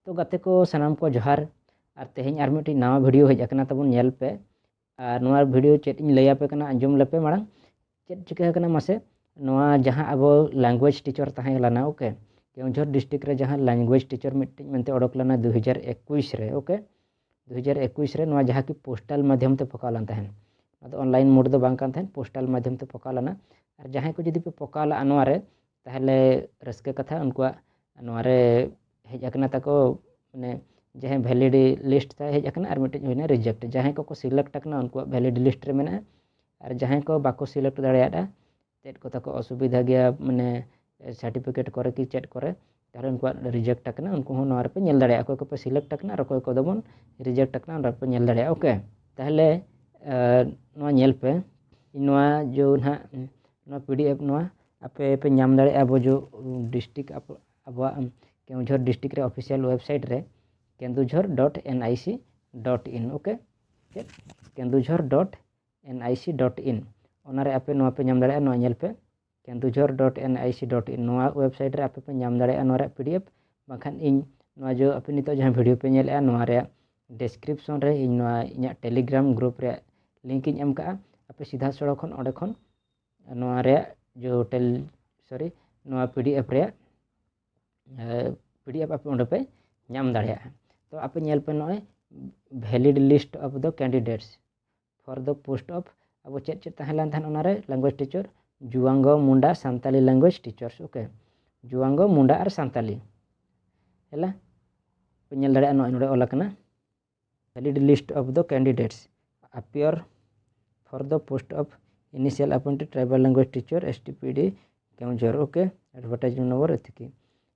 तो गाते को सानाम को जोहार और तेहें और मिट्टी नवा वीडियो हज अकना तबन नेल पे और नवा वीडियो चेट इन लैया पे कना अंजुम लपे मांग चेट चिका कना मासे नवा जहां अब लैंग्वेज टीचर तहां लाना ओके केउझर डिस्ट्रिक्ट रे जहां लैंग्वेज टीचर मिट्टी मेनते ओडक लना 2021 रे ओके 2021 रे नवा जहां की पोस्टल माध्यम ते पकालान तहन अद ऑनलाइन मोड दो बांग कान तहन पोस्टल माध्यम ते पकालाना और जहां को जदी पे पकाला अनवा रे ताहले रस्के कथा उनको नवा रे हेज अकना तको माने जहां वैलिड लिस्ट ता हेज अकना और मिट्टी होइना रिजेक्ट जहां को सिलेक्ट अकना उनको वैलिड लिस्ट रे मेना और जहां को बाको सिलेक्ट दाड़ेयादा चेट को तको असुविधा गया माने सर्टिफिकेट करे कि चेट करे तारे उनको रिजेक्ट अकना उनको हो नवा रे पे नेल दाड़ेया को पे सिलेक्ट अकना और को दबन रिजेक्ट अकना और पे नेल दाड़ेया ओके ताहले नवा नेल पे नवा जो ना नवा पीडीएफ नवा आपे पे नाम दाड़ेया अब जो डिस्ट्रिक्ट अब केउझर डिस्ट्रिक्ट रे ऑफिशियल वेबसाइट रे kenduzhar.nic.in ओके kenduzhar.nic.in ओना रे आपे नवा पे नाम दाड़ेया नवा नेल पे kenduzhar.nic.in नवा वेबसाइट रे आपे पे नाम दाड़ेया नवा रे पीडीएफ बाखान इन नवा जो आपे नितो जहां वीडियो पे नेलेया नवा रे डिस्क्रिप्शन रे इन नवा इना टेलीग्राम ग्रुप रे लिंक इन एम का आपे सीधा सड़क खन ओडे खन नवा रे जो नवा पीडीएफ रे पीडीएफ आपे ओंडे पे नाम दाड़ेया तो आपे नेल पे नय valid list of the candidates for the post of अब चेट चेट तहलान थान ओना रे लैंग्वेज टीचर जुआंगो मुंडा सांताली लैंग्वेज टीचर्स ओके जुआंगो मुंडा और सांताली हैला पे नेल दाड़ेया नय नोडे ओला कना valid list of the candidates appear for the post of initial appointed tribal language teacher STPD Keonjhar okay advertisement number एतिकी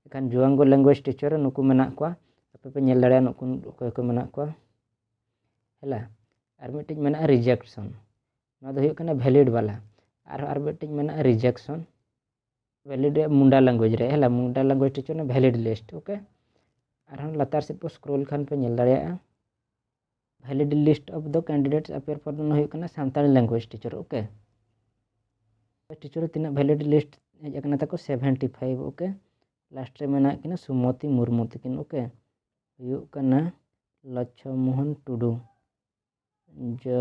एखान जुआंगो लैंग्वेज टीचर नुकु मेना को आपे पे नेल दाड़ेया नुकु ओके को मेना को हैला और मिटिंग मेना रिजेक्शन ना दो कना वैलिड वाला और मिटिंग मेना रिजेक्शन वैलिड मुंडा लैंग्वेज रे हैला मुंडा लैंग्वेज टीचर ने वैलिड लिस्ट ओके और लतार से पे स्क्रॉल खान पे नेल दाड़ेया valid list of the candidates appear for नो होना Santali language teacher okay teacher तीना वैलिड लिस्ट हेजना तको 75 ओके लास्ट रे मेना किना सुमति मुर्मू तकिन ओके हुकना लक्ष्मोहन टुडू जो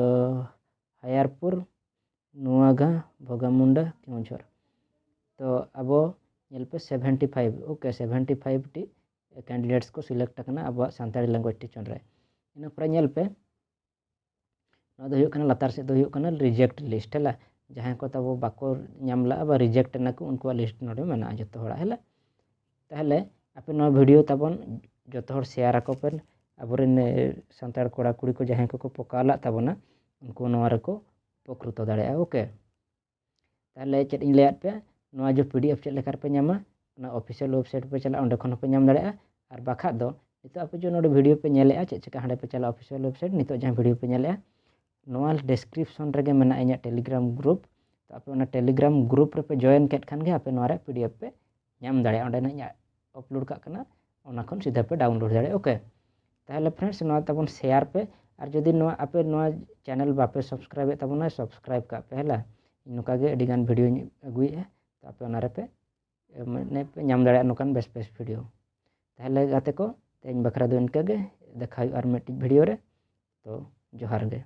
हायरपुर नुआगा भोगामुंडा केउझर तो अब नेल पे 75 ओके 75 टी कैंडिडेट्स को सिलेक्ट करना अब सांताली लैंग्वेज टीचर रे इन पर नेल पे ना दो हुकना लतार से दो हुकना रिजेक्ट लिस्ट हैला जहां को तब बाको नामला अब रिजेक्ट ना को उनको लिस्ट नोडे मेना जतो होड़ा हैला ताहले आपे नो वीडियो तबन जतो हर शेयर आको पे अबरेन सांतार कोड़ा कुड़ी को जहां को पकाला तबना उनको नोवा रको पकृतो दाड़ेया ओके ताहले चेट इन लेयात पे नोवा जो पीडीएफ चेट लेकर पे नामा ना ऑफिशियल वेबसाइट पे चला ओंडे खन पे नाम दाड़ेया और बाखा दो नितो आपे जो नोडे वीडियो पे नेलेया चेक चिका हांडे पे चला ऑफिशियल वेबसाइट नितो जहां वीडियो पे नेलेया नोवा डिस्क्रिप्शन रे मेना इना टेलीग्राम ग्रुप तो आपे ओना टेलीग्राम ग्रुप रे पे जॉइन केट खान गे आपे नोवा रे पीडीएफ पे नाम दाड़ेया ओंडे ना अपलोड का कना ओना खन सीधा पे डाउनलोड दाड़ेया ओके ताहले फ्रेंड्स नोवा तबन शेयर पे और जदी नोवा आपे नोवा चैनल बापे सब्सक्राइब तबना सब्सक्राइब का पे हैला नोका गे अडी गान वीडियो अगुई है तो आपे ओना रे पे माने पे नाम दाड़ेया नोकान बेस बेस वीडियो ताहले गाते को तेज बखरा दो इनका गे देखा और मिट्टी वीडियो रे तो जोहार गे।